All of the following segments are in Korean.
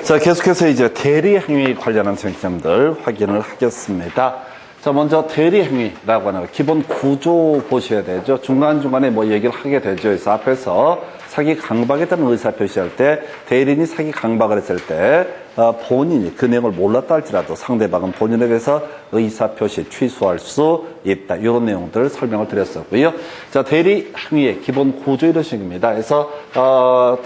자, 계속해서 이제 대리행위 관련한 쟁점들 확인을 하겠습니다. 자, 먼저 대리행위라고 하는 기본 구조 보셔야 되죠. 중간중간에 뭐 얘기를 하게 되죠. 그래서 앞에서 사기 강박에 따른 의사표시할 때 대리인이 사기 강박을 했을 때 본인이 그 내용을 몰랐다 할지라도 상대방은 본인에 대해서 의사표시 취소할 수 있다. 이런 내용들을 설명을 드렸었고요. 자, 대리행위의 기본 구조 이런 식입니다. 그래서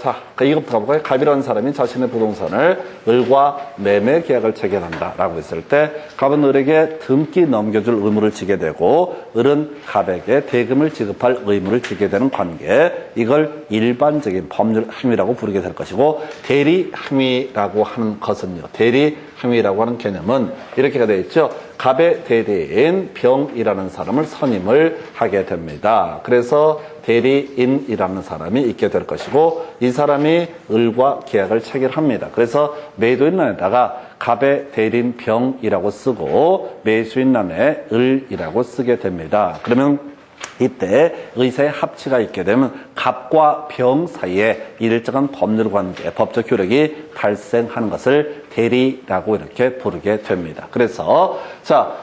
자, 이것부터 가볼까요? 갑이라는 사람이 자신의 부동산을 을과 매매 계약을 체결한다라고 했을 때 갑은 을에게 등기 넘겨줄 의무를 지게 되고 을은 갑에게 대금을 지급할 의무를 지게 되는 관계, 이걸 일반적인 법률 행위라고 부르게 될 것이고, 대리행위라고 하는 것은요, 대리행위라고 하는 개념은 이렇게가 되어 있죠. 갑의 대리인 병이라는 사람을 선임을 하게 됩니다. 그래서 대리인이라는 사람이 있게 될 것이고, 이 사람이 을과 계약을 체결합니다. 그래서 매도인란에다가 갑의 대리인 병이라고 쓰고 매수인란에 을이라고 쓰게 됩니다. 그러면 이때 의사의 합치가 있게 되면 갑과 병 사이에 일정한 법률 관계, 법적 효력이 발생하는 것을 대리라고 이렇게 부르게 됩니다. 그래서 자,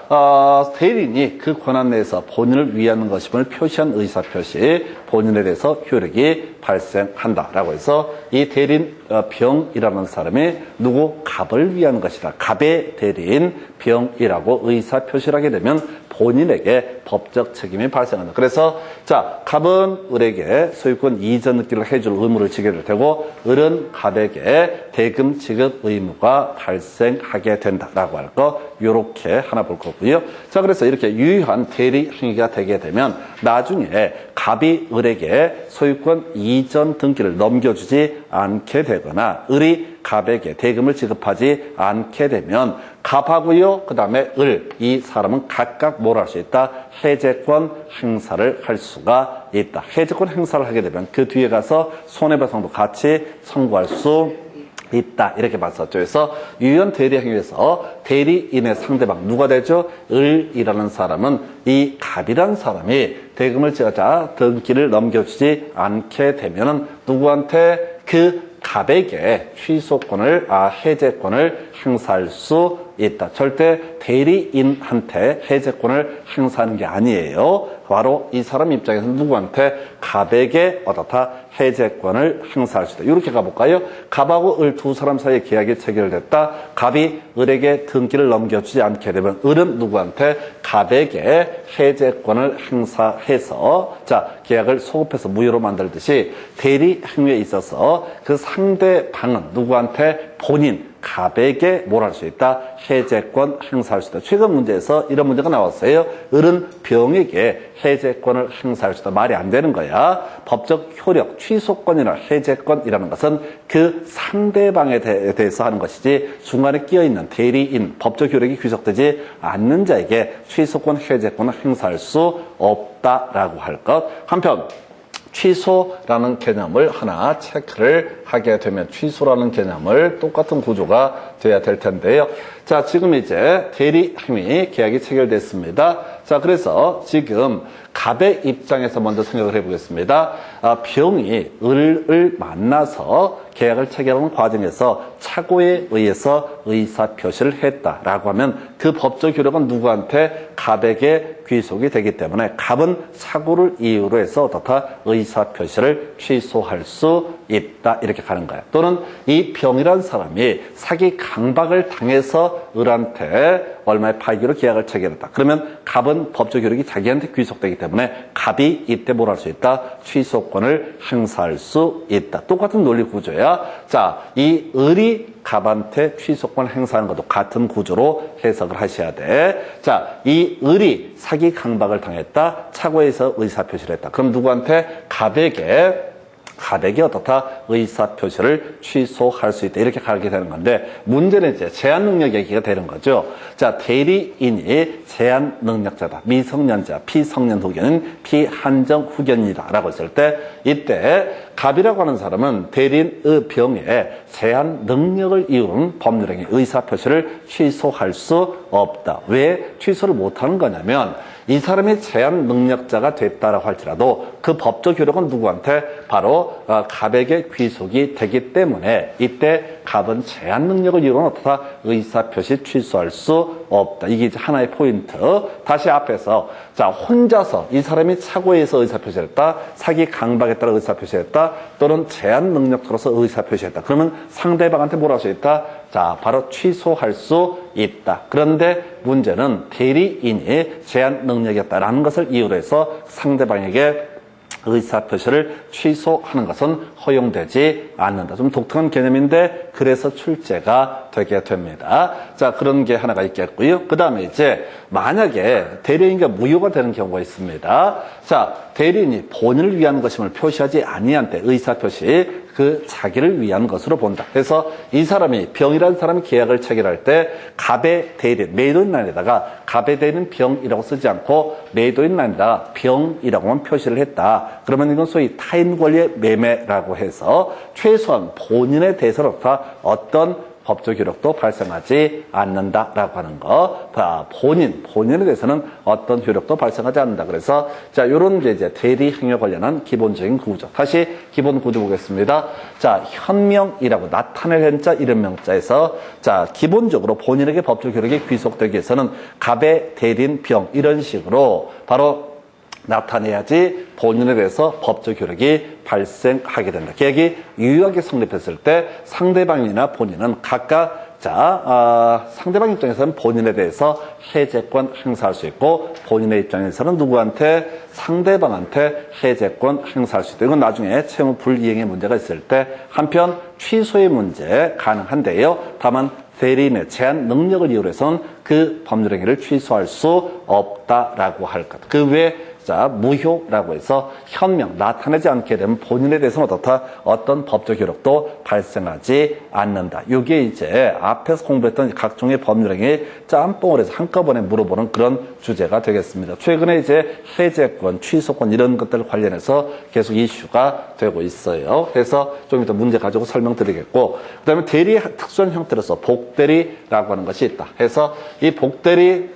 대리인이 그 권한 내에서 본인을 위하는 것임을 표시한 의사표시, 본인에 대해서 효력이 발생한다라고 해서 이 대리인 병이라는 사람이 누구 갑을 위하는 것이다. 갑의 대리인 병이라고 의사표시를 하게 되면 본인에게 법적 책임이 발생한다. 그래서 자, 갑은 을에게 소유권 이전 등기를 해줄 의무를 지게 될 테고, 을은 갑에게 대금 지급 의무가 발생하게 된다라고 할 거, 요렇게 하나 볼 거고요. 자, 그래서 이렇게 유효한 대리 행위가 되게 되면 나중에 갑이 을에게 소유권 이전 등기를 넘겨주지 않게 되거나 을이 갑에게 대금을 지급하지 않게 되면 갑하고요, 그 다음에 을, 이 사람은 각각 뭘 할 수 있다? 해제권 행사를 할 수가 있다. 해제권 행사를 하게 되면 그 뒤에 가서 손해배상도 같이 청구할 수 있다. 이렇게 봤었죠. 그래서 유효한 대리행위에서 대리인의 상대방 누가 되죠? 을이라는 사람은 이 갑이라는 사람이 대금을 지어자 등기를 넘겨주지 않게 되면은 누구한테? 그 갑에게 취소권을, 해제권을 행사할 수 있다. 절대 대리인한테 해제권을 행사하는 게 아니에요. 바로 이 사람 입장에서 누구한테? 갑에게 어떻다? 해제권을 행사할 수 있다. 이렇게 가볼까요? 갑하고 을 두 사람 사이에 계약이 체결됐다. 갑이 을에게 등기를 넘겨주지 않게 되면 을은 누구한테? 갑에게 해제권을 행사해서, 자, 계약을 소급해서 무효로 만들듯이 대리 행위에 있어서 그 상대방은 누구한테? 본인, 갑에게 뭘 할 수 있다? 해제권 행사할 수 있다. 최근 문제에서 이런 문제가 나왔어요. 을은 병에게 해제권을 행사할 수 있다. 말이 안 되는 거야. 법적 효력, 취소권이나 해제권이라는 것은 그 상대방에 대해서 하는 것이지 중간에 끼어있는 대리인, 법적 효력이 귀속되지 않는 자에게 취소권, 해제권을 행사할 수 없다라고 할 것. 한편 취소라는 개념을 하나 체크를 하게 되면 취소라는 개념을 똑같은 구조가 돼야 될 텐데요. 자, 지금 이제 대리행위 계약이 체결됐습니다. 자, 그래서 지금 갑의 입장에서 먼저 생각을 해보겠습니다. 병이 을을 만나서 계약을 체결하는 과정에서 착오에 의해서 의사표시를 했다라고 하면 그 법적 효력은 누구한테? 갑에게 귀속이 되기 때문에 갑은 착오를 이유로 해서 어떻다? 의사표시를 취소할 수 있다. 이렇게 가는 거야. 또는 이 병이라는 사람이 사기 강박을 당해서 을한테 얼마의 팔기로 계약을 체결했다. 그러면 갑은 법적 효력이 자기한테 귀속되기 때문에 갑이 이때 뭘 할 수 있다? 취소권을 행사할 수 있다. 똑같은 논리 구조야. 자, 이 을이 갑한테 취소권 행사하는 것도 같은 구조로 해석을 하셔야 돼. 자, 이 을이 사기 강박을 당했다. 착오해서 의사표시를 했다. 그럼 누구한테? 갑에게 어떻다? 의사표시를 취소할 수 있다. 이렇게 가게 되는 건데, 문제는 이제 제한 능력 얘기가 되는 거죠. 자, 대리인이 제한 능력자다. 미성년자, 피성년 후견은 피한정 후견이다. 라고 했을 때, 이때 갑이라고 하는 사람은 대리인의 병에 제한 능력을 이유는 법률행위 의사표시를 취소할 수 없다. 왜 취소를 못하는 거냐면, 이 사람이 제한 능력자가 됐다라고 할지라도 그 법적 효력은 누구한테? 바로 갑에게 귀속이 되기 때문에 이때 갑은 제한 능력을 이유로 어떻다? 의사표시 취소할 수 없다. 이게 이제 하나의 포인트. 다시 앞에서 자 혼자서 이 사람이 착오해서 의사표시를 했다. 사기 강박에 따라 의사표시했다. 또는 제한 능력으로서 의사표시했다. 그러면 상대방한테 뭐라고 할 수 있다? 자 바로 취소할 수 있다. 그런데 문제는 대리인이 제한 능력이었다라는 것을 이유로 해서 상대방에게 의사표시를 취소하는 것은 허용되지 않는다. 좀 독특한 개념인데 그래서 출제가 되게 됩니다. 자 그런 게 하나가 있겠고요. 그 다음에 이제 만약에 대리인과 무효가 되는 경우가 있습니다. 자 대리인이 본인을 위한 것임을 표시하지 아니한 때 의사표시 그 자기를 위한 것으로 본다. 그래서 이 사람이 병이라는 사람이 계약을 체결할 때 갑의 대리인, 매도인 란에다가 갑의 대리인 병이라고 쓰지 않고 매도인 란에다가 병이라고만 표시를 했다. 그러면 이건 소위 타인 권리의 매매라고 해서 최소한 본인에 대해서는 어떤 법적 효력도 발생하지 않는다라고 하는 거. 본인에 대해서는 어떤 효력도 발생하지 않는다. 그래서 자, 요런 게 이제 대리 행위 관련한 기본적인 구조. 다시 기본 구조 보겠습니다. 자, 현명이라고 나타낼 현자 이름 명자에서 자, 기본적으로 본인에게 법적 효력이 귀속되기 위해서는 갑의 대리인 병 이런 식으로 바로 나타내야지 본인에 대해서 법적 효력이 발생하게 된다. 계약이 유효하게 성립했을 때 상대방이나 본인은 각각 상대방 입장에서는 본인에 대해서 해제권 행사할 수 있고 본인의 입장에서는 누구한테? 상대방한테 해제권 행사할 수 있다. 이건 나중에 채무 불이행의 문제가 있을 때 한편 취소의 문제 가능한데요. 다만 대리인의 제한 능력을 이유로 해서는 그 법률행위를 취소할 수 없다라고 할 것. 그 외에 자, 무효라고 해서 현명, 나타내지 않게 되면 본인에 대해서는 어떤 법적 효력도 발생하지 않는다. 이게 이제 앞에서 공부했던 각종의 법률행위 짬뽕을 해서 한꺼번에 물어보는 그런 주제가 되겠습니다. 최근에 이제 해제권, 취소권 이런 것들 관련해서 계속 이슈가 되고 있어요. 그래서 좀 이따 문제 가지고 설명드리겠고, 그 다음에 대리의 특수한 형태로서 복대리라고 하는 것이 있다. 해서 이 복대리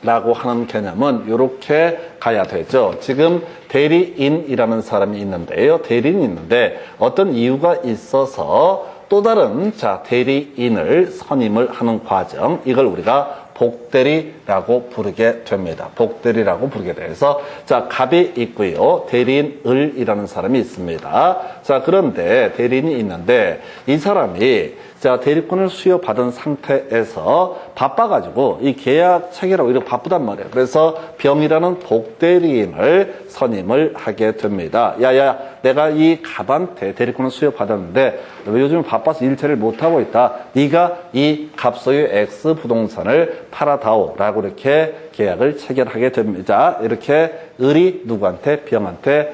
라고 하는 개념은 이렇게 가야 되죠. 지금 대리인이라는 사람이 있는데요. 대리인이 있는데 어떤 이유가 있어서 또 다른 대리인을 선임을 하는 과정, 이걸 우리가 복대리라고 부르게 됩니다. 복대리라고 부르게 돼서 자, 갑이 있고요. 대리인 을이라는 사람이 있습니다. 자, 그런데 대리인이 있는데 이 사람이 자, 대리권을 수여받은 상태에서 바빠가지고 이 계약 체결하고 이렇게 바쁘단 말이에요. 그래서 병이라는 복대리인을 선임을 하게 됩니다. 야야, 내가 이 갑한테 대리권을 수여받았는데 왜 요즘 바빠서 일처리를 못하고 있다. 네가 이 갑소유 X 부동산을 팔아다오라고 이렇게 계약을 체결하게 됩니다. 이렇게 을이 누구한테? 병한테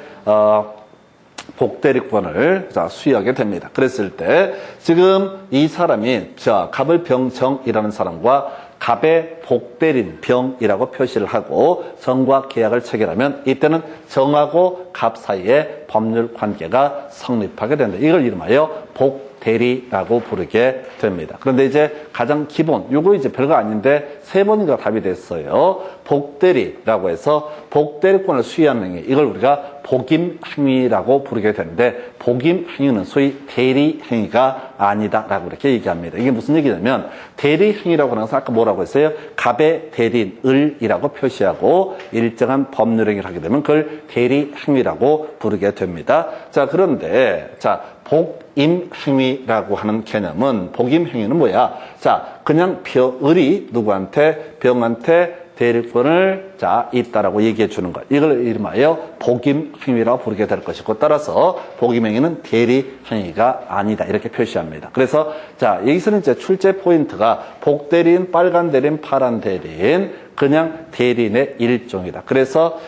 복대리권을 수여하게 됩니다. 그랬을 때 지금 이 사람이 갑을 병정이라는 사람과 갑의 복대리인 병이라고 표시를 하고 정과 계약을 체결하면 이때는 정하고 갑 사이에 법률 관계가 성립하게 된다. 이걸 이름하여 복대리라고 부르게 됩니다. 그런데 이제 가장 기본, 요거 이제 별거 아닌데 세 번인가 답이 됐어요. 복대리라고 해서 복대리권을 수여하는 행위, 이걸 우리가 복임행위라고 부르게 되는데 복임행위는 소위 대리행위가 아니다라고 이렇게 얘기합니다. 이게 무슨 얘기냐면 대리행위라고 하는 것은 아까 뭐라고 했어요? 갑의 대리인 을이라고 표시하고 일정한 법률행위를 하게 되면 그걸 대리행위라고 부르게 됩니다. 자, 그런데 복임행위라고 하는 개념은 복임행위는 뭐야? 자, 그냥 을이 누구한테? 병한테 대리권을 있다라고 얘기해 주는 것. 이걸 이름하여 복임행위라고 부르게 될 것이고, 따라서 복임행위는 대리행위가 아니다. 이렇게 표시합니다. 그래서 여기서는 이제 출제 포인트가 복대리인, 빨간 대리인, 파란 대리인, 그냥 대리인의 일종이다. 그래서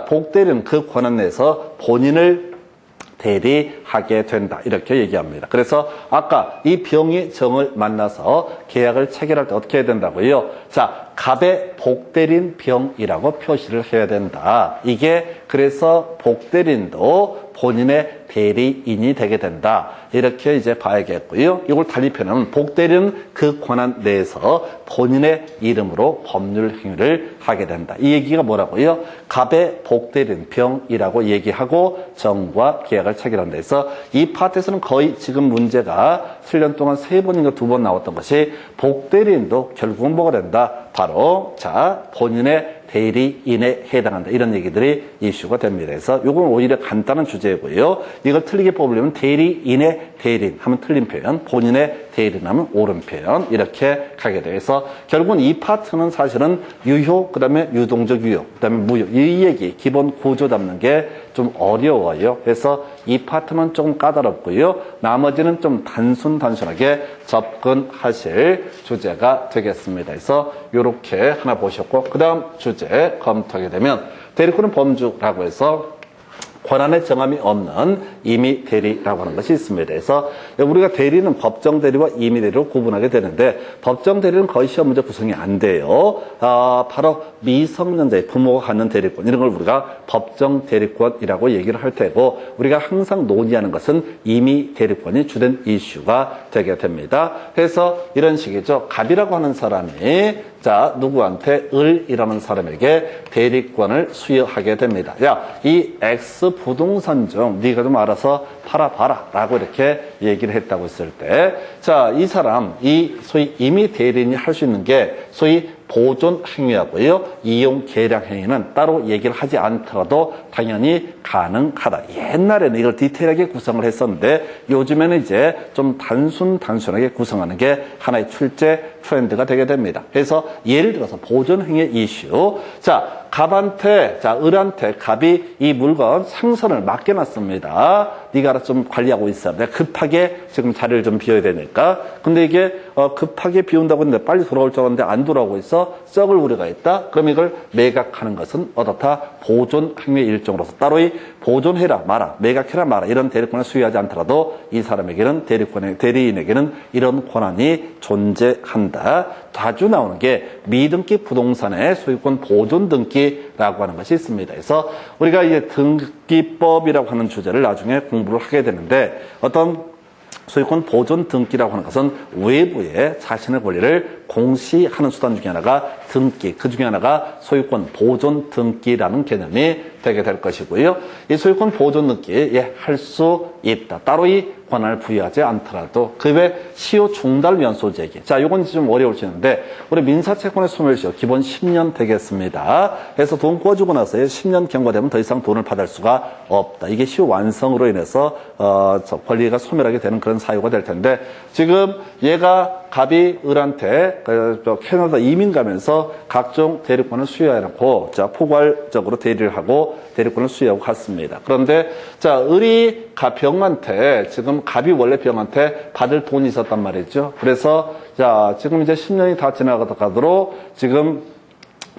복대리인 그 권한 내에서 본인을 대리하게 된다. 이렇게 얘기합니다. 그래서 아까 이 병이 정을 만나서 계약을 체결할 때 어떻게 해야 된다고요? 갑의 복대리인 병이라고 표시를 해야 된다. 이게 그래서 복대리인도 본인의 대리인이 되게 된다. 이렇게 이제 봐야겠고요. 이걸 달리 표현하면 복대리는 그 권한 내에서 본인의 이름으로 법률 행위를 하게 된다. 이 얘기가 뭐라고요? 갑의 복대리인 병이라고 얘기하고 정과 계약을 체결한다. 그래서 이 파트에서는 거의 지금 문제가 7년 동안 3번인가 2번 나왔던 것이 복대리인도 결국은 뭐가 된다? 바로 자 본인의 대리인에 해당한다. 이런 얘기들이 이슈가 됩니다. 그래서 이건 오히려 간단한 주제고요. 이걸 틀리게 뽑으려면 대리인의 대리인 하면 틀린 표현, 본인의 대리인 하면 옳은 표현 이렇게 가게 돼요. 그래서 결국은 이 파트는 사실은 유효, 그다음에 유동적 유효, 그다음에 무효 이 얘기 기본 구조 잡는 게 좀 어려워요. 그래서 이 파트는 조금 까다롭고요. 나머지는 좀 단순하게 접근하실 주제가 되겠습니다. 그래서 이렇게 하나 보셨고 그다음 주제 검토하게 되면 대리권은 범주라고 해서 권한의 정함이 없는 임의 대리라고 하는 것이 있습니다. 그래서 우리가 대리는 법정 대리와 임의 대리로 구분하게 되는데 법정 대리는 거의 시험 문제 구성이 안 돼요. 바로 미성년자의 부모가 갖는 대리권 이런 걸 우리가 법정 대리권이라고 얘기를 할 테고 우리가 항상 논의하는 것은 임의 대리권이 주된 이슈가 되게 됩니다. 그래서 이런 식이죠. 갑이라고 하는 사람이 자 누구한테 을이라는 사람에게 대리권을 수여하게 됩니다. 야, 이 X 부동산 중 네가 좀 알아서 팔아봐라 라고 이렇게 얘기를 했다고 했을 때 자, 이 사람 이 소위 임의 대리인이 할 수 있는 게 소위 보존 행위하고요. 이용 계량 행위는 따로 얘기를 하지 않더라도 당연히 가능하다. 옛날에는 이걸 디테일하게 구성을 했었는데 요즘에는 이제 좀 단순하게 구성하는 게 하나의 출제 트렌드가 되게 됩니다. 그래서 예를 들어서 보존 행위 이슈. 자, 을한테 갑이 이 물건 상선을 맡겨놨습니다. 네가 알아서 좀 관리하고 있어. 내가 급하게 지금 자리를 좀 비워야 되니까. 근데 이게 급하게 비운다고 했는데 빨리 돌아올 줄 알았는데 안 돌아오고 있어. 썩을 우려가 있다. 그럼 이걸 매각하는 것은 어떻다? 보존 행위의 일종으로서 따로 이 보존해라 마라, 매각해라 마라 이런 대리권을 수여하지 않더라도 이 사람에게는 대리인에게는 이런 권한이 존재한다. 자주 나오는 게 미등기 부동산의 소유권 보존 등기라고 하는 것이 있습니다. 그래서 우리가 이제 등기법이라고 하는 주제를 나중에 공부를 하게 되는데 어떤 소유권 보존 등기라고 하는 것은 외부에 자신의 권리를 공시하는 수단 중에 하나가 등기, 그 중에 하나가 소유권 보존 등기라는 개념이 되게 될 것이고요. 이 소유권 보존 등기 할 수 있다. 따로 이 권한을 부여하지 않더라도 그 외 시효 중단을 위한 소재기. 자, 요건 좀 어려울 수 있는데 우리 민사채권의 소멸시효 기본 10년 되겠습니다. 그래서 돈 꿔주고 나서 10년 경과되면 더 이상 돈을 받을 수가 없다. 이게 시효 완성으로 인해서 권리가 소멸하게 되는 그런 사유가 될 텐데 지금 얘가 갑이 을한테 캐나다 이민 가면서 각종 대리권을 수여해놓고 자 포괄적으로 대리를 하고 대리권을 수여하고 갔습니다. 그런데 자 을이 병한테 지금 갑이 원래 병한테 받을 돈이 있었단 말이죠. 그래서 자 지금 이제 10년이 다 지나가도록 지금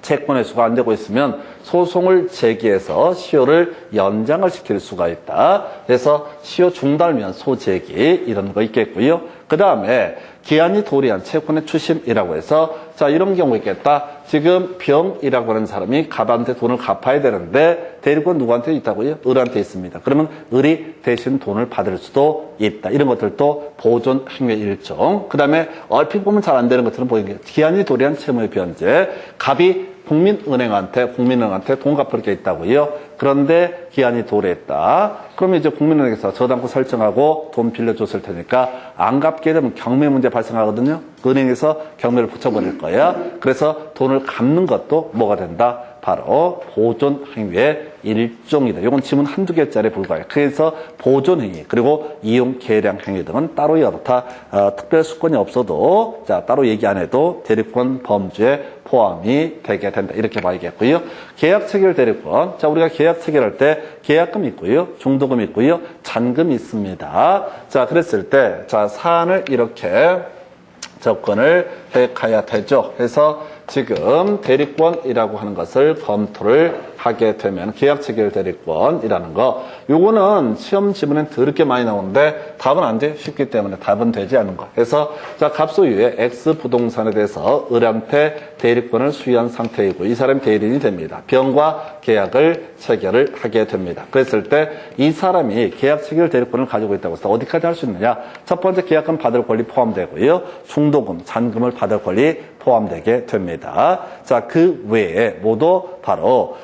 채권의 수가 안 되고 있으면 소송을 제기해서 시효를 연장을 시킬 수가 있다. 그래서 시효 중단을 위한 소제기 이런 거 있겠고요. 그 다음에 기한이 도래한 채권의 추심이라고 해서 자 이런 경우 있겠다. 지금 병이라고 하는 사람이 갑한테 돈을 갚아야 되는데 대리권 누구한테 있다고요? 을한테 있습니다. 그러면 을이 대신 돈을 받을 수도 있다. 이런 것들도 보존 행위 일종. 그 다음에 얼핏 보면 잘 안 되는 것들은 보이는 게 기한이 도래한 채무의 변제. 갑이 국민은행한테 돈 갚을 게 있다고요. 그런데 기한이 도래했다. 그러면 이제 국민은행에서 저당권 설정하고 돈 빌려줬을 테니까 안 갚게 되면 경매 문제 발생하거든요. 은행에서 경매를 붙여버릴 거야. 그래서 돈을 갚는 것도 뭐가 된다? 바로 보존 행위의 일종이다. 이건 지문 한두 개짜리 불과해요. 그래서 보존 행위 그리고 이용 계량 행위 등은 따로 여타 특별 수권이 없어도 자 따로 얘기 안 해도 대리권 범주에 포함이 되게 된다. 이렇게 봐야겠고요. 계약 체결 대리권. 자 우리가 계약 체결할 때 계약금 있고요, 중도금 있고요, 잔금이 있습니다. 자 그랬을 때 자 사안을 이렇게 접근을 해 가야 되죠. 그래서 지금 대리권이라고 하는 것을 검토를 하게 되면 계약 체결 대리권이라는 거, 요거는 시험 지문엔 더럽게 많이 나오는데 답은 안 돼. 쉽기 때문에 답은 되지 않는 거. 그래서 자, 갑소유의 X 부동산에 대해서 을한테 대리권을 수여한 상태이고 이 사람이 대리인이 됩니다. 병과 계약을 체결을 하게 됩니다. 그랬을 때 이 사람이 계약 체결 대리권을 가지고 있다고 해서 어디까지 할 수 있느냐? 첫 번째 계약금 받을 권리 포함되고요. 중도금, 잔금을 받을 권리 포함되게 됩니다. 자, 그 외에 모두 바로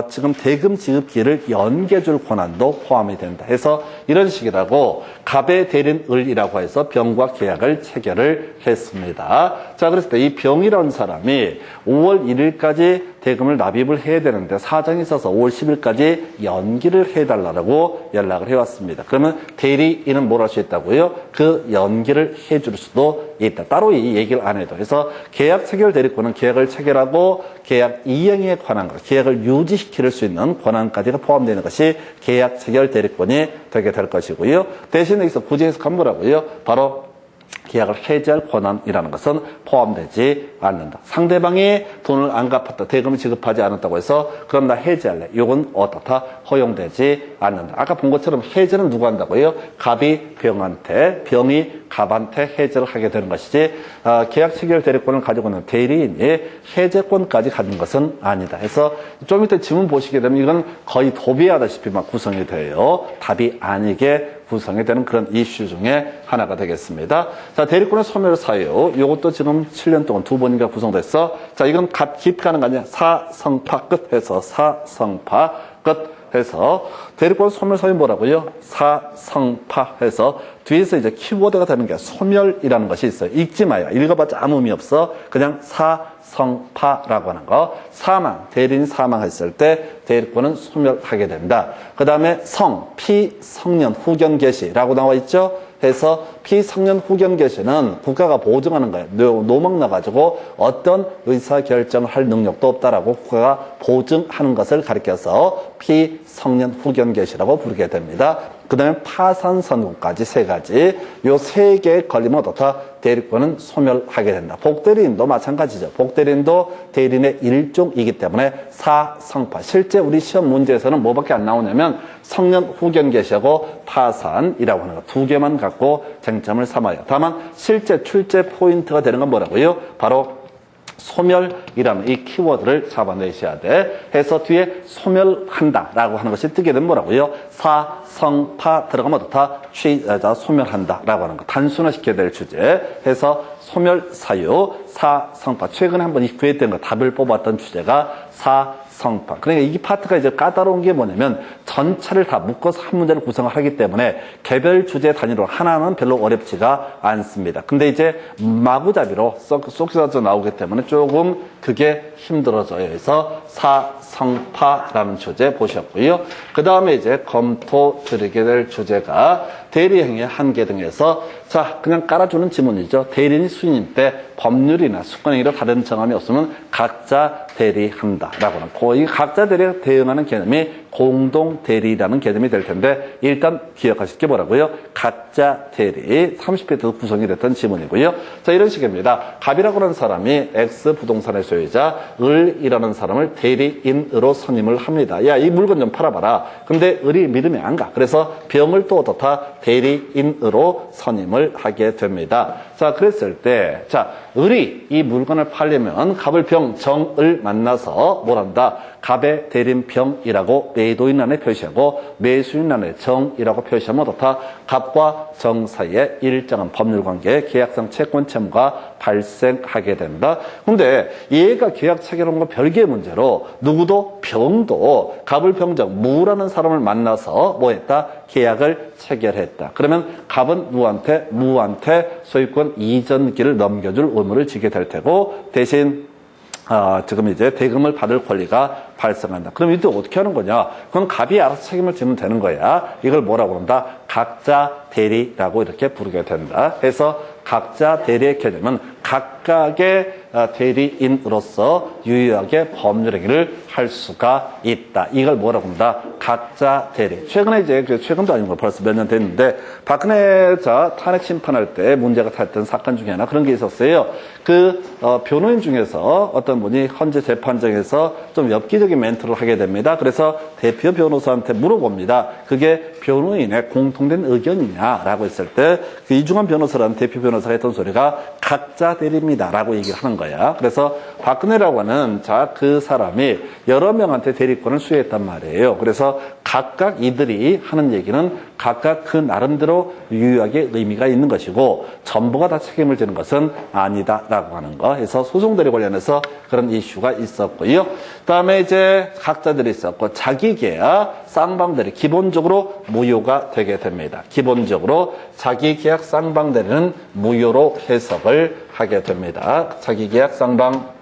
지금 대금 지급기를 연계줄 권한도 포함이 된다. 해서 이런 식이라고 갑의 대리인 을이라고 해서 병과 계약을 체결을 했습니다. 자, 그랬을 때 이 병이라는 사람이 5월 1일까지 대금을 납입을 해야 되는데 사정이 있어서 5월 10일까지 연기를 해달라고 연락을 해왔습니다. 그러면 대리인은 뭘 할 수 있다고요? 그 연기를 해줄 수도 있다. 따로 이 얘기를 안 해도. 그래서 계약 체결 대리권은 계약을 체결하고 계약 이행에 관한 것, 계약을 유지시킬 수 있는 권한까지가 포함되는 것이 계약 체결 대리권이 되게 될 것이고요. 대신 여기서 굳이 해석한 거라고요. 바로 계약을 해지할 권한이라는 것은 포함되지 않는다. 상대방이 돈을 안 갚았다, 대금을 지급하지 않았다고 해서 그럼 나 해지할래. 이건 어떻다? 허용되지 않는다. 아까 본 것처럼 해지는 누가 한다고요? 갑이 병한테, 병이 갑한테 해지를 하게 되는 것이지 계약 체결 대리권을 가지고 있는 대리인이 해제권까지 가진 것은 아니다. 해서 좀 이따 지문 보시게 되면 이건 거의 도비하다시피 막 구성이 돼요. 답이 아니게 구성이 되는 그런 이슈 중에 하나가 되겠습니다. 자, 대리권의 소멸 사유. 이것도 지금 7년 동안 2번인가 구성됐어. 자, 이건 깊이 가는 거 아니야. 사성파 끝해서 사성파 끝해서 대리권 소멸 사유 뭐라고요? 사성파 해서 뒤에서 이제 키워드가 되는 게 소멸이라는 것이 있어요. 읽지 마요. 읽어봤자 아무 의미 없어. 그냥 사성파라고 하는 거. 사망, 대리인이 사망했을 때 대리권은 소멸하게 된다. 그 다음에 피성년 후견 개시라고 나와 있죠. 해서 피성년 후견 개시는 국가가 보증하는 거예요. 노망 나가지고 어떤 의사결정을 할 능력도 없다라고 국가가 보증하는 것을 가리켜서 피성년 후견 개시라고 부르게 됩니다. 그 다음에 파산 선고까지 세 가지. 요 세 개에 걸리면 어떻다? 대리권은 소멸하게 된다. 복대리인도 마찬가지죠. 복대리인도 대리인의 일종이기 때문에 사성파. 실제 우리 시험 문제에서는 뭐밖에 안 나오냐면 성년 후견 개시하고 파산이라고 하는 거 두 개만 갖고 쟁점을 삼아요. 다만 실제 출제 포인트가 되는 건 뭐라고요? 바로 소멸이라는 이 키워드를 잡아내셔야 돼. 해서 뒤에 소멸한다라고 하는 것이 뜨게 되면 뭐라고요? 사성파 들어가면 어떻다? 소멸한다라고 하는 거. 단순화시켜야 될 주제. 해서 소멸 사유, 사성파. 최근에 한번 구했던 거 답을 뽑았던 주제가 사성파. 그러니까 이 파트가 이제 까다로운 게 뭐냐면 전체를 다 묶어서 한 문제를 구성을 하기 때문에 개별 주제 단위로 하나는 별로 어렵지가 않습니다. 근데 이제 마구잡이로 쏙쏙 나오기 때문에 조금 그게 힘들어져요. 그래서 사성파라는 주제 보셨고요. 그 다음에 이제 검토 드리게 될 주제가 대리행위의 한계 등에서 자, 그냥 깔아주는 지문이죠. 대리인이 수인일 때 법률이나 수권행위로 다른 정함이 없으면 각자 대리한다라고 하는 이 각자 대리에 대응하는 개념이 공동 대리라는 개념이 될 텐데 일단 기억하실 게 뭐라고요? 각자 대리 30회 때도 구성이 됐던 지문이고요. 자, 이런 식입니다. 갑이라고 하는 사람이 X 부동산의 소유자, 을이라는 사람을 대리인으로 선임을 합니다. 야, 이 물건 좀 팔아봐라. 근데 을이 믿음이 안 가. 그래서 병을 또 어떻다? 대리인으로 선임을 하게 됩니다. 자, 그랬을 때, 자, 을이 이 물건을 팔려면 갑을 병, 정을 만나서 뭘 한다? 갑의 대리인 병이라고 매도인란에 표시하고 매수인란에 정이라고 표시하면 어떻다? 갑과 정 사이에 일정한 법률관계, 계약상 채권 채무가 발생하게 됩니다. 근데 얘가 계약 체결한 건 별개의 문제로 누구도 병도 갑을 병정, 무라는 사람을 만나서 뭐 했다? 계약을 체결했다. 그러면 갑은 누구한테? 무한테 소유권 이전기를 넘겨줄 의무를 지게 될 테고 대신 지금 이제 대금을 받을 권리가 발생한다. 그럼 이때 어떻게 하는 거냐? 그건 갑이 알아서 책임을 지면 되는 거야. 이걸 뭐라고 그런다? 각자 대리라고 이렇게 부르게 된다. 해서 각자 대리의 개념은 각각의 대리인으로서 유효하게 법률행위를 할 수가 있다. 이걸 뭐라고 합니다? 각자 대리. 최근에 이제, 최근도 아니고 벌써 몇 년 됐는데, 박근혜 탄핵 심판할 때 문제가 됐던 사건 중에 하나 그런 게 있었어요. 변호인 중에서 어떤 분이 헌재 재판정에서 좀 엽기적인 멘트를 하게 됩니다. 그래서 대표 변호사한테 물어봅니다. 그게 변호인의 공통된 의견이냐라고 했을 때, 그 이중환 변호사라는 대표 변호사가 했던 소리가 각자 대리입니다라고 얘기를 하는 거야. 그래서 박근혜라고 하는 그 사람이 여러 명한테 대리권을 수여했단 말이에요. 그래서 각각 이들이 하는 얘기는 각각 그 나름대로 유효하게 의미가 있는 것이고 전부가 다 책임을 지는 것은 아니다라고 하는 거. 그래서 소송들에 관련해서 그런 이슈가 있었고요. 그다음에 이제 각자들이 있었고 자기계약 쌍방대리 기본적으로 무효가 되게 됩니다. 기본적으로 자기계약 쌍방대리는 무효로 해석을 하게 됩니다. 자기계약 쌍방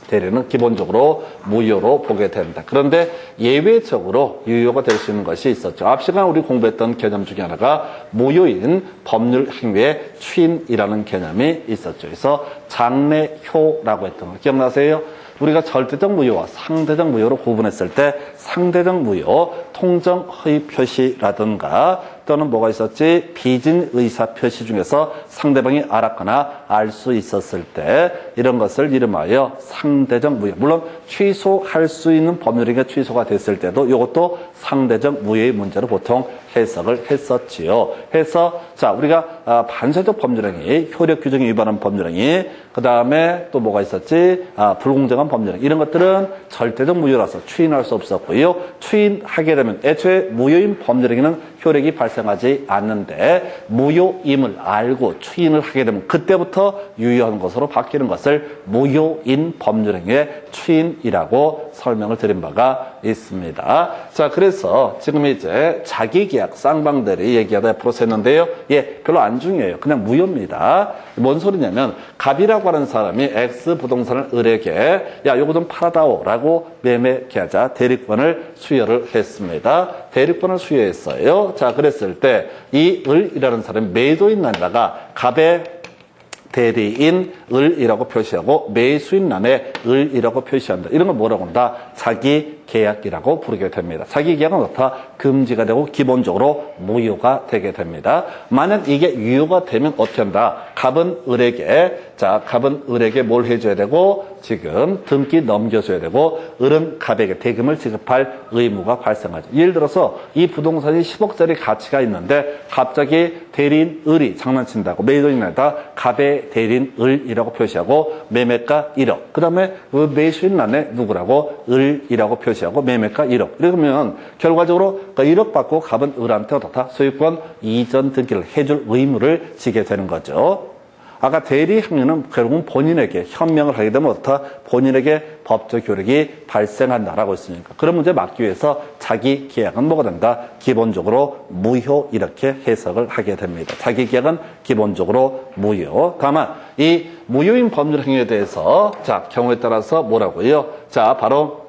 대리는 기본적으로 무효로 보게 됩니다. 그런데 예외적으로 유효가 될 수 있는 것이 있었죠. 앞 시간 우리 공부했던 개념 중에 하나가 무효인 법률 행위의 추인이라는 개념이 있었죠. 그래서 장래효라고 했던 거 기억나세요? 우리가 절대적 무효와 상대적 무효로 구분했을 때 상대적 무효, 통정 허위 표시라든가 또는 뭐가 있었지? 비진 의사 표시 중에서 상대방이 알았거나 알 수 있었을 때 이런 것을 이름하여 상대적 무효. 물론 취소할 수 있는 법률행위가 취소가 됐을 때도 이것도 상대적 무효의 문제로 보통 해석을 했었지요. 해서 우리가 반사적 법률행위, 효력 규정에 위반한 법률행위, 그 다음에 또 뭐가 있었지? 불공정한 법률행위 이런 것들은 절대적 무효라서 추인할 수 없었고요. 추인하게 되면 애초에 무효인 법률행위는 효력이 발생하지 않는데 무효임을 알고 추인을 하게 되면 그때부터 유효한 것으로 바뀌는 것을 무효인 법률행위의 추인이라고 설명을 드린 바가 있습니다. 그래서 지금 이제 자기계약 쌍방대리 얘기하다 앞으로 샜는데요. 별로 안 중요해요. 그냥 무효입니다. 뭔 소리냐면 갑이라고 하는 사람이 X 부동산을 을에게 요거 좀 팔아다오라고 매매 계약자 대리권을 수여를 했습니다. 대리권을 수여했어요. 그랬을 때 이 을이라는 사람이 매도인란에다가 갑의 대리인 을이라고 표시하고 매수인란에 을이라고 표시한다. 이런 걸 뭐라고 한다? 자기계약이라고 부르게 됩니다. 자기계약은 어떻다? 금지가 되고 기본적으로 무효가 되게 됩니다. 만약 이게 유효가 되면 어떻게 한다? 갑은 을에게 뭘 해줘야 되고 지금 등기 넘겨줘야 되고 을은 갑에게 대금을 지급할 의무가 발생하죠. 예를 들어서 이 부동산이 10억짜리 가치가 있는데 갑자기 대리인 을이 장난친다고 매도인에다 갑의 대리인 을이라고 표시하고 매매가 1억. 그 다음에 그 매수인란에 누구라고? 을이라고 표시하고 매매가 1억. 이러면 결과적으로 1억 받고 갑은 을한테 어떻다? 소유권 이전 등기를 해줄 의무를 지게 되는 거죠. 아까 대리 행위는 결국은 본인에게 현명을 하게 되면 어떻다? 본인에게 법적 효력이 발생한다라고 했으니까. 그런 문제 막기 위해서 자기 계약은 뭐가 된다? 기본적으로 무효 이렇게 해석을 하게 됩니다. 자기 계약은 기본적으로 무효. 다만 이 무효인 법률 행위에 대해서 경우에 따라서 뭐라고요? 바로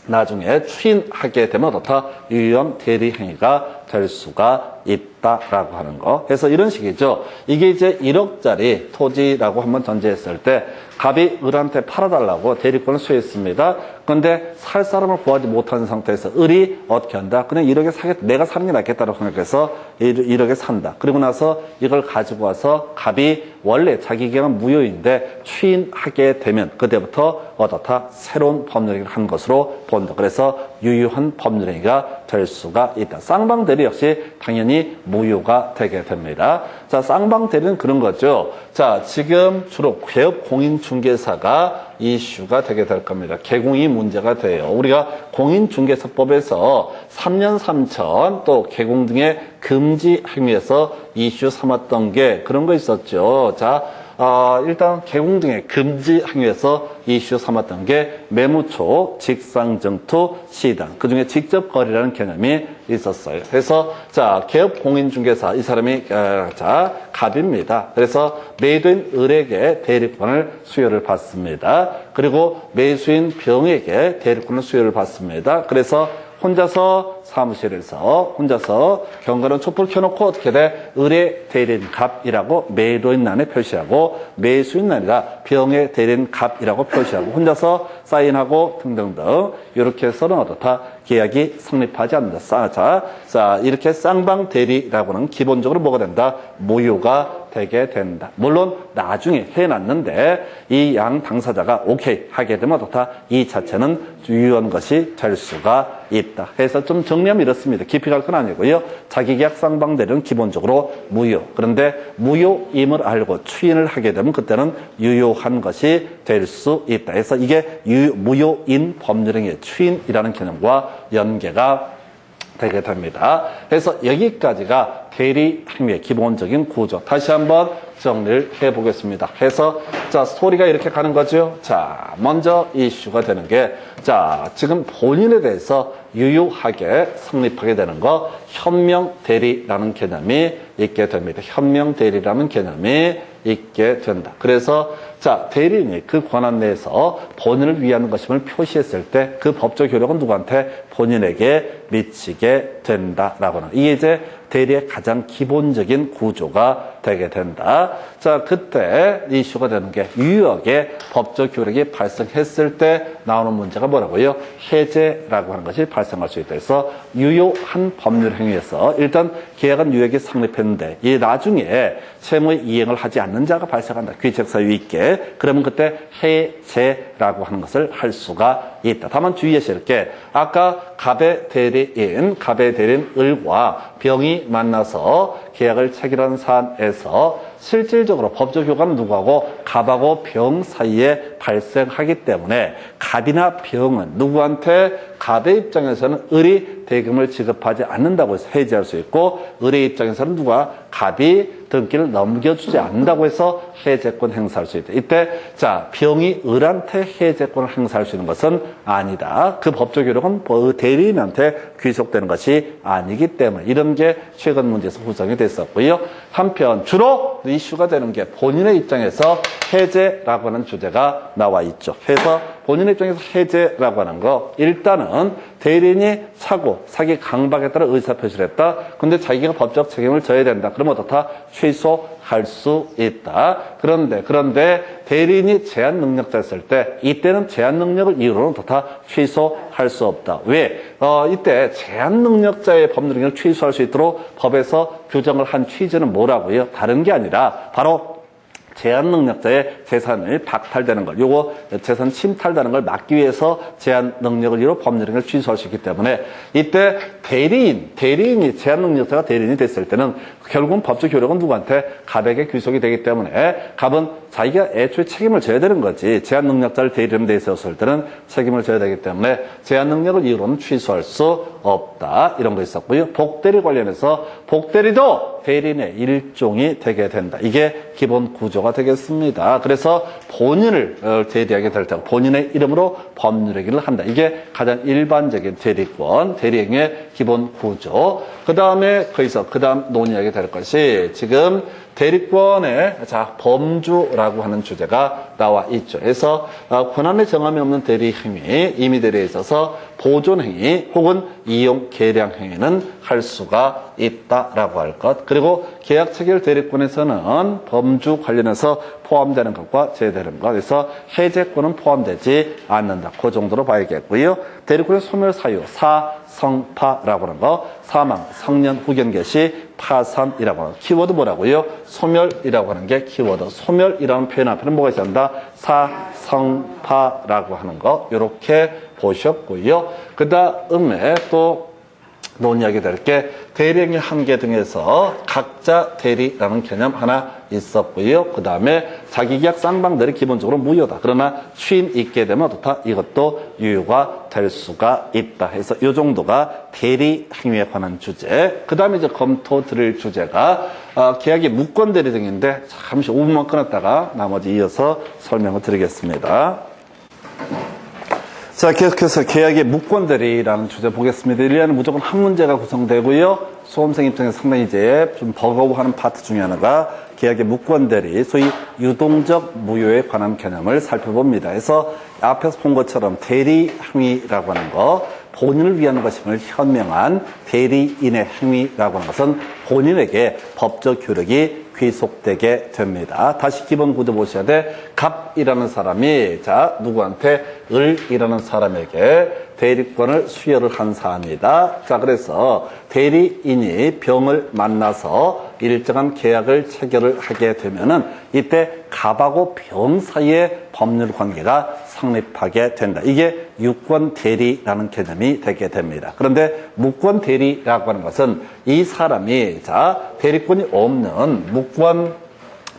나중에 추인하게 되면 어떻다? 유효한 대리 행위가 될 수가 있다라고 하는 거. 그래서 이런 식이죠. 이게 이제 1억짜리 토지라고 한번 전제했을 때 갑이 을한테 팔아달라고 대리권을 수여했습니다. 그런데 살 사람을 구하지 못하는 상태에서 을이 어떻게 한다? 그냥 1억에 내가 사는 게 낫겠다고 생각해서 1억에 산다. 그리고 나서 이걸 가지고 와서 갑이 원래 자기 계약은 무효인데 추인하게 되면 그때부터 어떻다? 새로운 법률행위를 한 것으로 본다. 그래서 유효한 법률행위가 될 수가 있다. 쌍방대리 역시 당연히 무효가 되게 됩니다. 쌍방대리는 그런 거죠. 지금 주로 개업공인중개사가 이슈가 되게 될 겁니다. 개공이 문제가 돼요. 우리가 공인중개사법에서 3년 3천 또 개공 등의 금지 행위에서 이슈 삼았던 게 그런 거 있었죠. 일단 개공 등의 금지 행위에서 이슈 삼았던 게 매무초, 직상증투, 시당. 그중에 직접 거래라는 개념이 있었어요. 그래서 개업 공인중개사 이 사람이 갑입니다. 그래서 매도인 을에게 대리권을 수여를 받습니다. 그리고 매수인 병에게 대리권을 수여를 받습니다. 그래서 혼자서 사무실에서 혼자서 경과는 촛불 켜놓고 어떻게 돼? 의뢰 대리인 갑이라고 매도인란에 표시하고 매수인란이라 병의 대리인 갑이라고 표시하고 혼자서 사인하고 등등등 이렇게 해서는 어떻다? 계약이 성립하지 않는다. 자, 이렇게 쌍방 대리라고 하는 기본적으로 뭐가 된다? 무효가 되게 된다. 물론 나중에 해놨는데 이 양 당사자가 오케이 하게 되면 어떻다? 이 자체는 유효한 것이 될 수가 있다. 해서 좀 정리하면 이렇습니다. 깊이 갈 건 아니고요. 자기계약 쌍방대리는 기본적으로 무효. 그런데 무효임을 알고 추인을 하게 되면 그때는 유효한 것이 될 수 있다. 해서 이게 무효인 법률행위의 추인이라는 개념과 연계가 되게 됩니다. 그래서 여기까지가 대리행위의 기본적인 구조. 다시 한번 정리를 해보겠습니다. 해서 자, 스토리가 이렇게 가는 거죠. 자, 먼저 이슈가 되는 게 자, 지금 본인에 대해서 유효하게 성립하게 되는 거 현명 대리라는 개념이 있게 됩니다. 현명 대리라는 개념이 있게 된다. 그래서 자, 대리인이 그 권한 내에서 본인을 위한 것임을 표시했을 때 그 법적 효력은 누구한테? 본인에게 미치게 된다라고 하는 이게 이제 대리의 가장 기본적인 구조가 되게 된다. 자, 그때 이슈가 되는 게 유효하게 법적 효력이 발생했을 때 나오는 문제가 뭐라고요? 해제라고 하는 것이 발생할 수 있다. 그래서 유효한 법률 행위에서 일단 계약은 유효하게 성립했는데 이 나중에 채무의 이행을 하지 않는 자가 발생한다. 귀책 사유 있게. 그러면 그때 해제라고 하는 것을 할 수가 있다. 다만 주의하실 게 아까 갑의 대리인 을과 병이 만나서 계약을 체결한 사안에서 실질적으로 법적 효과는 누구하고 갑하고 병 사이에 발생하기 때문에 갑이나 병은 누구한테 갑의 입장에서는 을이 대금을 지급하지 않는다고 해서 해지할 수 있고 을의 입장에서는 누가 갑이 등기를 넘겨주지 않는다고 해서 해제권 행사할 수 있다. 이때 자, 병이 을한테 해제권을 행사할 수 있는 것은 아니다. 그 법적 효력은 대리인한테 귀속되는 것이 아니기 때문에 이런 게 최근 문제에서 구성이 됐었고요. 한편 주로 이슈가 되는 게 본인의 입장에서 해제라고 하는 주제가 나와 있죠. 그래서 본인의 입장에서 해제라고 하는 거 일단은 대리인이 사기 강박에 따라 의사표시를 했다. 근데 자기가 법적 책임을 져야 된다. 그러면 어떻다? 취소할 수 있다. 그런데 대리인이 제한 능력자였을 때 이때는 제한 능력을 이유로는 어떻다? 취소할 수 없다. 왜? 이때 제한 능력자의 법률행위를 취소할 수 있도록 법에서 규정을 한 취지는 뭐라고요? 다른 게 아니라 바로 제한 능력자의 재산이 박탈되는 걸, 요거 재산 침탈되는 걸 막기 위해서 제한 능력을 이유로 법률행위를 취소할 수 있기 때문에 이때 대리인이 제한 능력자가 대리인이 됐을 때는 결국은 법적 효력은 누구한테? 갑에게 귀속이 되기 때문에 갑은 자기가 애초에 책임을 져야 되는 거지. 제한 능력자를 대리인에 있었을 때는 책임을 져야 되기 때문에 제한 능력을 이유로는 취소할 수 없다. 이런 거 있었고요. 복대리 관련해서 복대리도 대리인의 일종이 되게 된다. 이게 기본 구조가 되겠습니다. 그래서 본인을 대리하게 될 때 본인의 이름으로 법률행위를 한다. 이게 가장 일반적인 대리행위의 기본 구조. 그 다음에 논의하게 될 것이 지금 대리권의 범주라고 하는 주제가 나와 있죠. 그래서 권한의 정함이 없는 대리행위, 임의대리에 있어서 보존행위 혹은 이용 계량행위는 할 수가 있다라고 할 것. 그리고 계약 체결 대리권에서는 범주 관련해서 포함되는 것과 제외되는 것. 그래서 해제권은 포함되지 않는다. 그 정도로 봐야겠고요. 대리권의 소멸 사유, 사성파라고 하는 거, 사망, 성년, 후견 개시, 파산이라고 하는 키워드 뭐라고요? 소멸이라고 하는 게 키워드. 소멸이라는 표현 앞에는 뭐가 있어야 한다? 사성파라고 하는 거. 이렇게 보셨고요. 그 다음에 또 논의하게 될 게 대리행위 한계 등에서 각자 대리라는 개념 하나 있었고요. 그 다음에 자기계약 쌍방대리 기본적으로 무효다. 그러나 추인 있게 되면 어떻다? 이것도 유효가 될 수가 있다. 해서 이 정도가 대리행위에 관한 주제. 그 다음에 이제 검토 드릴 주제가 계약의 무권대리 등인데 잠시 5분만 끊었다가 나머지 이어서 설명을 드리겠습니다. 자, 계속해서 계약의 무권대리라는 주제 보겠습니다. 1년은 무조건 한 문제가 구성되고요. 수험생 입장에서 상당히 이제 좀 버거워하는 파트 중에 하나가 계약의 무권대리, 소위 유동적 무효에 관한 개념을 살펴봅니다. 그래서 앞에서 본 것처럼 대리행위라고 하는 거, 본인을 위한 것임을 현명한 대리인의 행위라고 하는 것은 본인에게 법적 효력이 귀속되게 됩니다. 다시 기본 구조 보셔야 돼. 갑이라는 사람이 누구한테 을이라는 사람에게 대리권을 수여를 한 사안이다. 그래서 대리인이 병을 만나서 일정한 계약을 체결을 하게 되면은 이때 갑하고 병 사이의 법률 관계가 성립하게 된다. 이게 유권 대리라는 개념이 되게 됩니다. 그런데 무권 대리라고 하는 것은 이 사람이 대리권이 없는 무권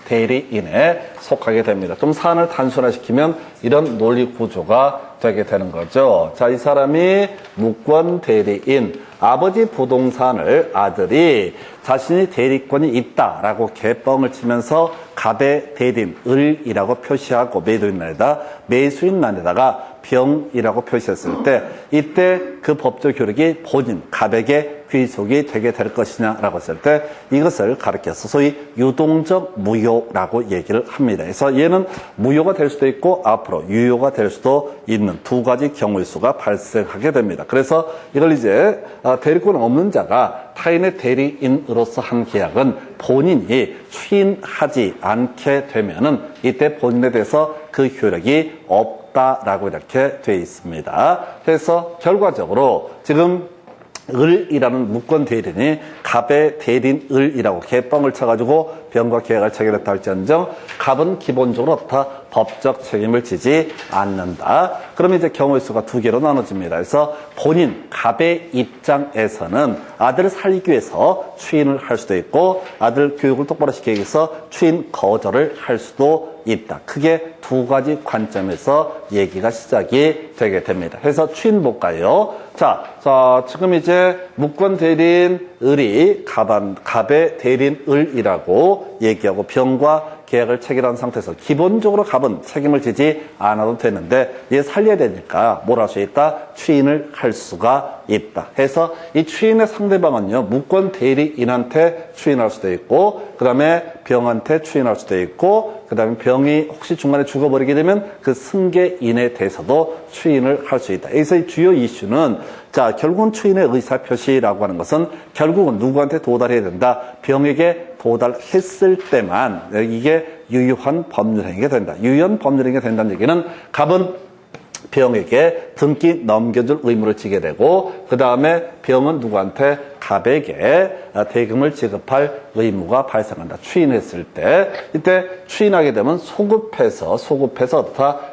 대리인에 속하게 됩니다. 좀 사안을 단순화시키면 이런 논리 구조가 되게 되는 거죠. 이 사람이 무권 대리인, 아버지 부동산을 아들이 자신이 대리권이 있다라고 개뻥을 치면서 갑의 대리인, 을이라고 표시하고 매수인란에다가 병이라고 표시했을 때 이때 그 법적 효력이 본인, 갑에게 귀속이 되게 될 것이냐라고 했을 때 이것을 가리켜서 소위 유동적 무효라고 얘기를 합니다. 그래서 얘는 무효가 될 수도 있고 앞으로 유효가 될 수도 있는 두 가지 경우의 수가 발생하게 됩니다. 그래서 이걸 이제 대리권 없는 자가 타인의 대리인으로서 한 계약은 본인이 추인하지 않게 되면은 이때 본인에 대해서 그 효력이 없다라고 이렇게 되어 있습니다. 그래서 결과적으로 지금 을이라는 무권 대리인이 갑의 대리인 을이라고 개뻥을 쳐가지고 병과 계약을 체결했다 할지언정 갑은 기본적으로 다 법적 책임을 지지 않는다. 그러면 이제 경우의 수가 두 개로 나눠집니다. 그래서 본인 갑의 입장에서는 아들을 살리기 위해서 추인을 할 수도 있고 아들 교육을 똑바로 시키기 위해서 추인 거절을 할 수도 있다. 크게 두 가지 관점에서 얘기가 시작이 되게 됩니다. 그래서 추인 볼까요? 지금 이제 무권 대리인 을이 갑의 대리인 을이라고 얘기하고 병과 계약을 체결한 상태에서 기본적으로 갑은 책임을 지지 않아도 되는데 얘 살려야 되니까 뭘 할 수 있다? 추인을 할 수가 있다. 해서 이 추인의 상대방은요, 무권 대리인한테 추인할 수도 있고, 그 다음에 병한테 추인할 수도 있고, 그 다음에 병이 혹시 중간에 죽어버리게 되면 그 승계인에 대해서도 추인을 할 수 있다. 여기서 이 주요 이슈는 결국은 추인의 의사표시라고 하는 것은 결국은 누구한테 도달해야 된다. 병에게 도달했을 때만 이게 유효한 법률행위가 된다. 유효한 법률행위가 된다는 얘기는 갑은 병에게 등기 넘겨줄 의무를 지게 되고 그 다음에 병은 누구한테 갑에게 대금을 지급할 의무가 발생한다. 추인했을 때 이때 추인하게 되면 소급해서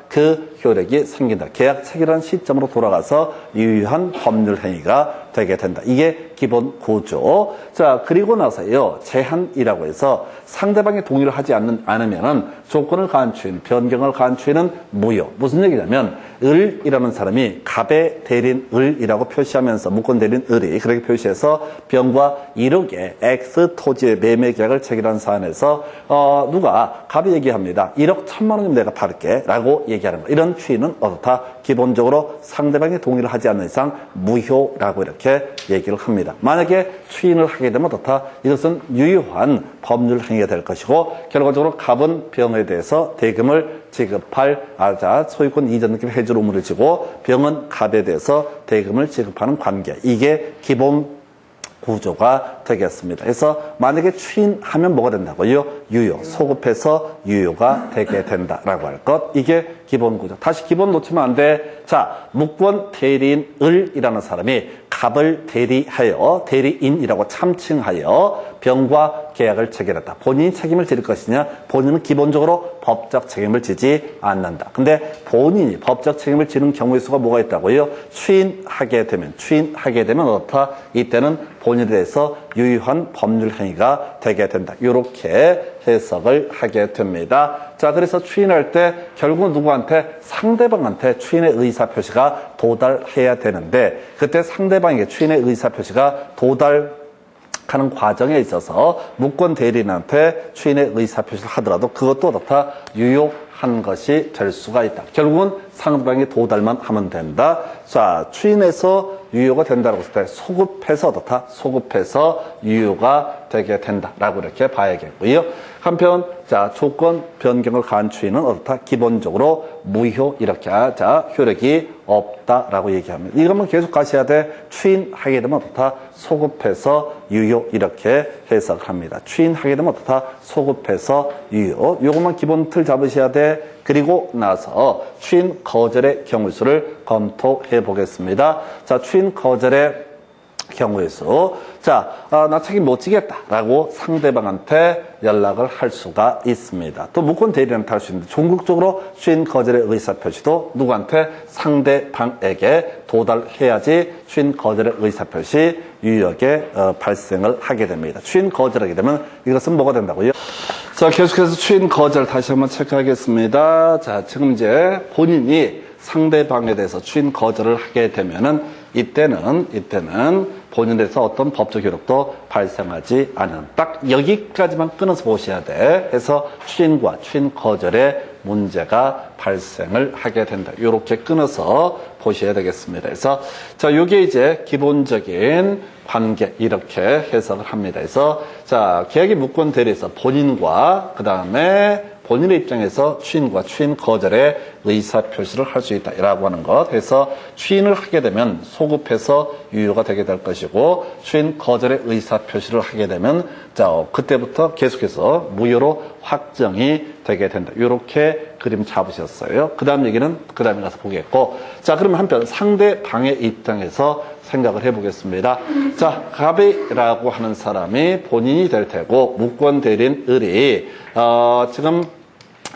그 효력이 생긴다. 계약 체결한 시점으로 돌아가서 유효한 법률 행위가 되게 된다. 이게 기본 구조. 그리고 나서요, 제한이라고 해서 상대방이 동의를 하지 않으면은 조건을 가한 추인, 변경을 가한 추인은 무효. 무슨 얘기냐면 을이라는 사람이 갑의 대리인 을이라고 표시하면서 무권 대리인 을이 그렇게 표시해서 병과 1억의 X 토지의 매매 계약을 체결한 사안에서 누가 갑이 얘기합니다. 1억 1,000만 원이면 내가 팔게 라고 얘기하는 거. 이런 추인은 어떻다? 기본적으로 상대방이 동의를 하지 않는 이상 무효라고 이렇게 얘기를 합니다. 만약에 추인을 하게 되면 어떻다? 이것은 유효한 법률 행위가 될 것이고 결과적으로 갑은 병에 대해서 대금을 지급할 소유권 이전 느낌 해줄 의무를 지고 병은 갑에 대해서 대금을 지급하는 관계. 이게 기본 구조가 되겠습니다. 그래서 만약에 추인하면 뭐가 된다고요? 유효. 소급해서 유효가 되게 된다라고 할 것. 이게 기본 구조. 다시 기본 놓치면 안 돼. 무권 대리인 을이라는 사람이 갑을 대리인이라고 참칭하여 병과 계약을 체결했다. 본인이 책임을 지를 것이냐? 본인은 기본적으로 법적 책임을 지지 않는다. 근데 본인이 법적 책임을 지는 경우의 수가 뭐가 있다고요? 추인하게 되면 어떻다? 이때는 본인에 대해서 유효한 법률 행위가 되게 된다. 이렇게 해석을 하게 됩니다. 그래서 추인할 때 결국은 누구한테? 상대방한테 추인의 의사표시가 도달해야 되는데 그때 상대방에게 추인의 의사표시가 하는 과정에 있어서 무권 대리인한테 추인의 의사표시를 하더라도 그것도 어떻다? 한 것이 될 수가 있다. 결국은 상대방이 도달만 하면 된다. 자, 추인해서 유효가 된다고 했을 때 소급해서 어떻다? 소급해서 유효가 되게 된다라고 이렇게 봐야겠고요. 한편 자, 조건 변경을 가한 추인은 어떻다? 기본적으로 무효 이렇게 자, 효력이 없다라고 얘기합니다. 이거만 계속 가셔야 돼. 추인하게 되면 어떻다? 소급해서 유효 이렇게 해석을 합니다. 추인하게 되면 어떻다? 소급해서 유효. 요것만 기본 틀 잡으셔야 돼. 그리고 나서 추인 거절의 경우 수를 검토해 보겠습니다. 자, 추인 거절의 경우의 수. 자, 나 책임 못 지겠다라고 상대방한테 연락을 할 수가 있습니다. 또 무권 대리한테 할 수 있는데 종극적으로 추인 거절의 의사표시도 누구한테? 상대방에게 도달해야지 추인 거절의 의사표시 유효하게 발생을 하게 됩니다. 추인 거절하게 되면 이것은 뭐가 된다고요? 자, 계속해서 추인 거절 다시 한번 체크하겠습니다. 자, 지금 이제 본인이 상대방에 대해서 추인 거절을 하게 되면은 이때는 본인에서 어떤 법적 효력도 발생하지 않은 딱 여기까지만 끊어서 보셔야 돼. 해서 추인과 추인 거절의 문제가 발생을 하게 된다. 이렇게 끊어서 보셔야 되겠습니다. 그래서 자, 요게 이제 기본적인 관계 이렇게 해석을 합니다. 그래서 자, 계약의 무권 대리에서 본인과 그다음에 본인의 입장에서 추인과 추인 거절의 의사표시를 할 수 있다라고 하는 것. 그래서 추인을 하게 되면 소급해서 유효가 되게 될 것이고 추인 거절의 의사표시를 하게 되면 자, 그때부터 계속해서 무효로 확정이 되게 된다. 이렇게 그림 잡으셨어요. 그 다음 얘기는 그 다음에 가서 보겠고. 자, 그러면 한편 상대방의 입장에서 생각을 해보겠습니다. 자, 갑이라고 하는 사람이 본인이 될 테고 무권 대리인 을이 지금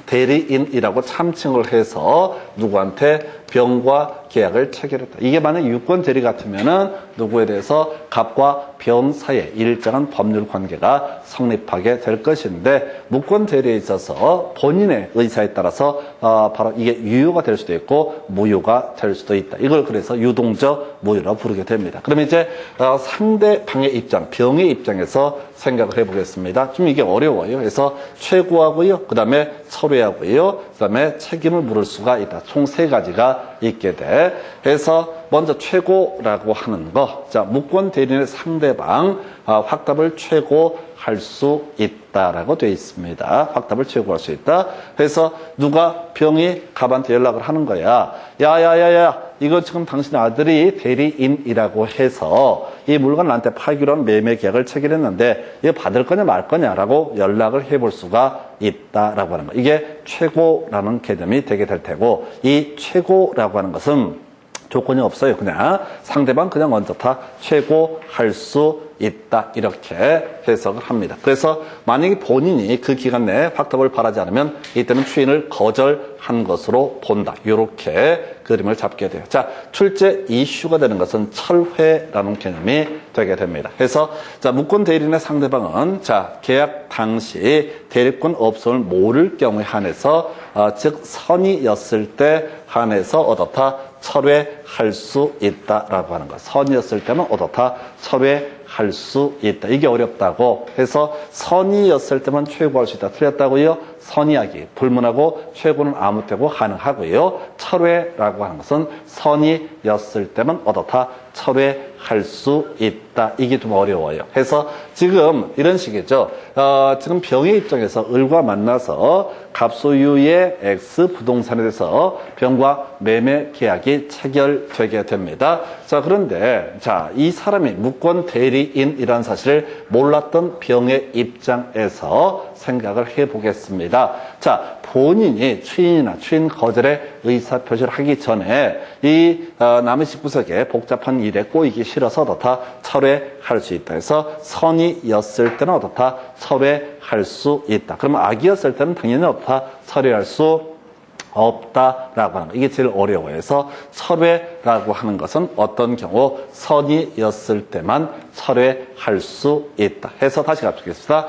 대리인이라고 참칭을 해서 누구한테 병과 계약을 체결했다. 이게 만약 유권 대리 같으면은 누구에 대해서 갑과 병 사이에 일정한 법률 관계가 성립하게 될 것인데 무권 대리에 있어서 본인의 의사에 따라서 바로 이게 유효가 될 수도 있고 무효가 될 수도 있다. 이걸 그래서 유동적 무효라고 부르게 됩니다. 그러면 이제 상대방의 입장, 병의 입장에서 생각을 해보겠습니다. 좀 이게 어려워요. 그래서 최고하고요, 그 다음에 철회하고요, 그 다음에 책임을 물을 수가 있다. 총 세 가지가 있게 돼. 그래서 먼저 최고라고 하는 거. 자, 무권 대리인의 상대방 확답을 최고할 수 있다라고 되어 있습니다. 확답을 최고할 수 있다. 그래서 누가 병이 갑한테 연락을 하는 거야. 야야야야, 이거 지금 당신 아들이 대리인이라고 해서 이 물건을 나한테 팔기로 한 매매 계약을 체결했는데 이거 받을 거냐 말 거냐라고 연락을 해볼 수가 있다라고 하는 거. 이게 최고라는 개념이 되게 될 테고, 이 최고라고 하는 것은 조건이 없어요. 그냥 상대방 그냥 먼저 다 최고할 수 있다 이렇게 해석을 합니다. 그래서 만약에 본인이 그 기간 내에 확답을 바라지 않으면 이때는 추인을 거절한 것으로 본다. 이렇게 그림을 잡게 돼요. 자, 출제 이슈가 되는 것은 철회라는 개념이 되게 됩니다. 그래서 자, 무권 대리인의 상대방은 자, 계약 당시 대리권 없음을 모를 경우에 한해서 즉 선이었을 때 한해서 어떻다 철회할 수 있다라고 하는 것. 선이었을 때는 어떻다 철회할 수 있다. 이게 어렵다고 해서 선이었을 때만 최고할 수 있다. 틀렸다고요? 선이하기 불문하고 최고는 아무 때고 가능하고요. 철회라고 하는 것은 선이었을 때만 어떻다 철회할 수 있다. 이게 좀 어려워요. 그래서 지금 이런 식이죠. 지금 병의 입장에서 을과 만나서 갑소유의 X 부동산에 대해서 병과 매매 계약이 체결되게 됩니다. 자, 그런데 자, 이 사람이 무권 대리인이라는 사실을 몰랐던 병의 입장에서 생각을 해보겠습니다. 자, 본인이 추인이나 추인 거절의 의사표시를 하기 전에 이 남의 집구석에 복잡한 일에 꼬이기 싫어서 어떻다 철회할 수 있다. 그래서 선이었을 때는 어떻다 철회할 수 있다. 그러면 악이었을 때는 당연히 어떻다 철회할 수 없다라고 하는 거. 이게 제일 어려워요. 그래서 철회라고 하는 것은 어떤 경우 선이었을 때만 철회할 수 있다. 해서 다시 갑시겠습니다.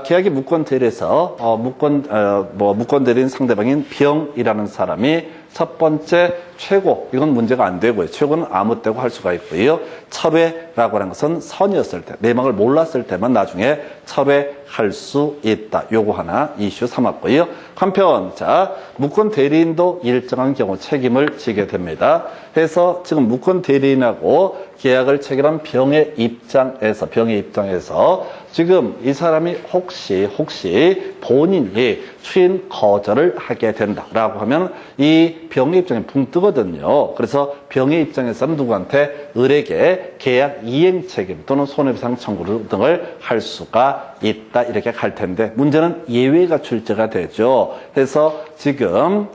계약의 무권 대리에서 무권 대리인 상대방인 병이라는 사람이 첫 번째 최고, 이건 문제가 안 되고요. 최고는 아무 때고 할 수가 있고요. 철회라고 하는 것은 선이었을 때, 내막을 몰랐을 때만 나중에 철회할 수 있다. 요거 하나 이슈 삼았고요. 한편, 자, 무권 대리인도 일정한 경우 책임을 지게 됩니다. 해서 지금 무권 대리인하고 계약을 체결한 병의 입장에서 지금 이 사람이 혹시 본인이 추인 거절을 하게 된다라고 하면 이 병의 입장에 붕 뜨거든요. 그래서 병의 입장에서는 누구한테 을에게 계약 이행 책임 또는 손해배상 청구 등을 할 수가 있다 이렇게 갈 텐데 문제는 예외가 출제가 되죠. 그래서 지금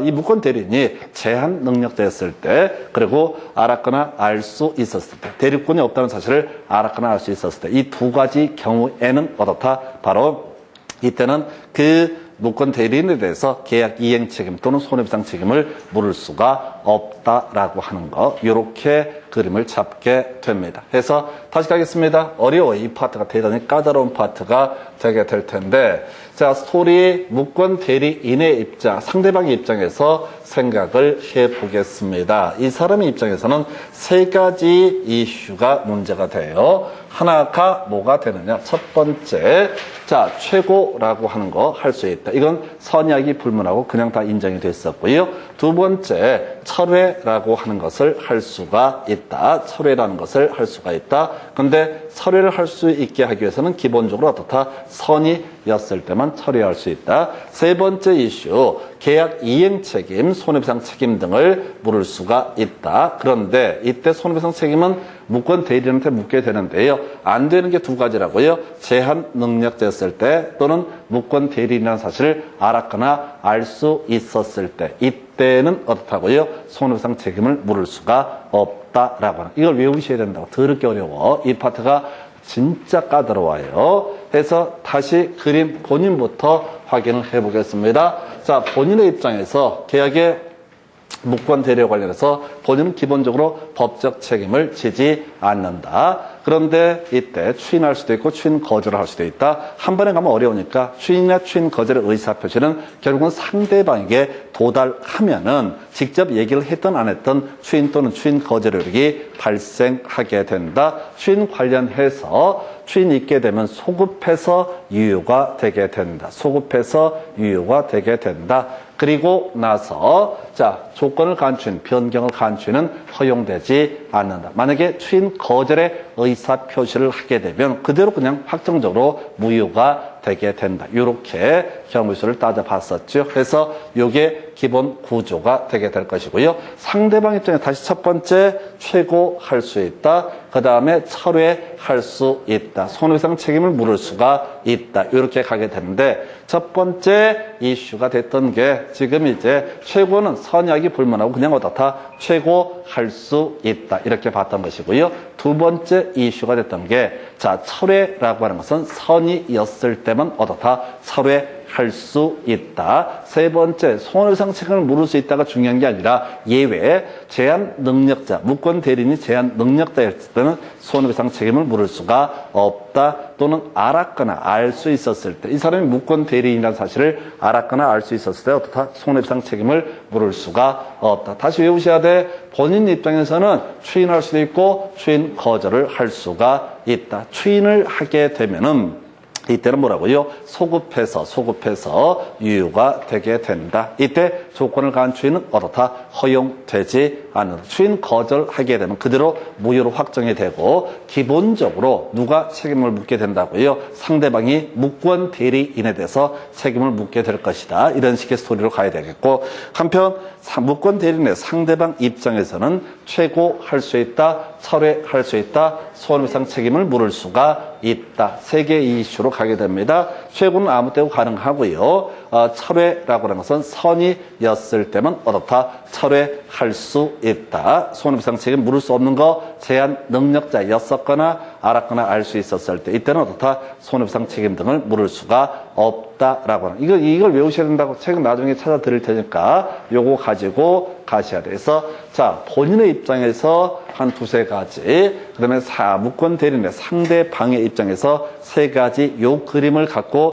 이 무권 대리인이 제한 능력자였을 때 그리고 알았거나 알 수 있었을 때 대리권이 없다는 사실을 알았거나 알 수 있었을 때 이 두 가지 경우에는 어떻다? 바로 이때는 그 무권 대리인에 대해서 계약 이행 책임 또는 손해배상 책임을 물을 수가 없다라고 하는 거 이렇게 그림을 잡게 됩니다. 해서 다시 가겠습니다. 어려워요. 이 파트가 대단히 까다로운 파트가 되게 될 텐데 자 스토리 무권 대리인의 입장 상대방의 입장에서 생각을 해보겠습니다. 이 사람의 입장에서는 세 가지 이슈가 문제가 돼요. 하나가 뭐가 되느냐. 첫 번째, 자, 최고라고 하는 거 할 수 있다. 이건 선약이 불문하고 그냥 다 인정이 됐었고요. 두 번째, 철회라고 하는 것을 할 수가 있다. 철회라는 것을 할 수가 있다. 근데 철회를 할 수 있게 하기 위해서는 기본적으로 어떻다? 선이었을 때만 철회할 수 있다. 세 번째 이슈, 계약 이행 책임, 손해배상 책임 등을 물을 수가 있다. 그런데 이때 손해배상 책임은 무권 대리인한테 묻게 되는데요. 안 되는 게 두 가지라고요. 제한 능력자였을 때 또는 무권 대리인이라는 사실을 알았거나 알 수 있었을 때 이때는 어떻다고요? 손해배상 책임을 물을 수가 없다라고 하는 이걸 외우셔야 된다고. 더럽게 어려워. 이 파트가 진짜 까다로워요. 해서 다시 그림 본인부터 확인을 해보겠습니다. 자, 본인의 입장에서 계약의 무권 대리와 관련해서 본인은 기본적으로 법적 책임을 지지 않는다. 그런데 이때 추인할 수도 있고 추인 거절을 할 수도 있다. 한 번에 가면 어려우니까 추인이나 추인 거절의 의사표시는 결국은 상대방에게 도달하면은 직접 얘기를 했든 안 했든 추인 또는 추인 거절 의혹이 발생하게 된다. 추인 관련해서 추인이 있게 되면 소급해서 유효가 되게 된다. 소급해서 유효가 되게 된다. 그리고 나서 자 조건을 간추인, 변경을 간추인은 허용되지 않는다. 만약에 추인 거절의 의사 표시를 하게 되면 그대로 그냥 확정적으로 무효가 되게 된다. 이렇게 경우수를 따져봤었죠. 그래서 이게 기본 구조가 되게 될 것이고요. 상대방 입장에 다시 첫 번째 최고할 수 있다. 그 다음에 철회할 수 있다. 손해배상 책임을 물을 수가 있다. 이렇게 가게 되는데 첫 번째 이슈가 됐던 게 지금 이제 최고는 선약이 불문하고 그냥 어떻다? 최고할 수 있다. 이렇게 봤던 것이고요. 두 번째 이슈가 됐던 게 자 철회라고 하는 것은 선이었을 때만 어떻다? 철회할 수 있다. 세 번째, 손해배상 책임을 물을 수 있다가 중요한 게 아니라 예외, 제한 능력자, 무권 대리인이 제한 능력자였을 때는 손해배상 책임을 물을 수가 없다. 또는 알았거나 알 수 있었을 때, 이 사람이 무권 대리인이라는 사실을 알았거나 알 수 있었을 때 어떻다? 손해배상 책임을 물을 수가 없다. 다시 외우셔야 돼. 본인 입장에서는 추인할 수도 있고 추인 거절을 할 수가 있다. 추인을 하게 되면은 이때는 뭐라고요? 소급해서 유효가 되게 된다. 이때 조건을 가한 추인은 어떻다? 허용되지 않는다. 추인 거절하게 되면 그대로 무효로 확정이 되고 기본적으로 누가 책임을 묻게 된다고요? 상대방이 무권 대리인에 대해서 책임을 묻게 될 것이다. 이런 식의 스토리로 가야 되겠고 한편 무권 대리인의 상대방 입장에서는 최고할 수 있다. 철회할 수 있다. 손해배상 책임을 물을 수가 있다. 세 개의 이슈로 가게 됩니다. 최고는 아무 때고 가능하고요. 철회라고 하는 것은 선이었을 때만 어떻다? 철회할 수 있다. 손해배상 책임 물을 수 없는 거 제한 능력자였었거나 알았거나 알 수 있었을 때 이때는 어떻다? 손해배상 책임 등을 물을 수가 없다라고 하는 이걸 외우셔야 된다고 책은 나중에 찾아 드릴 테니까 요거 가지고 가셔야 돼서 자 본인의 입장에서 한 두세 가지 그다음에 무권 대리인의 상대방의 입장에서 세 가지 요 그림을 갖고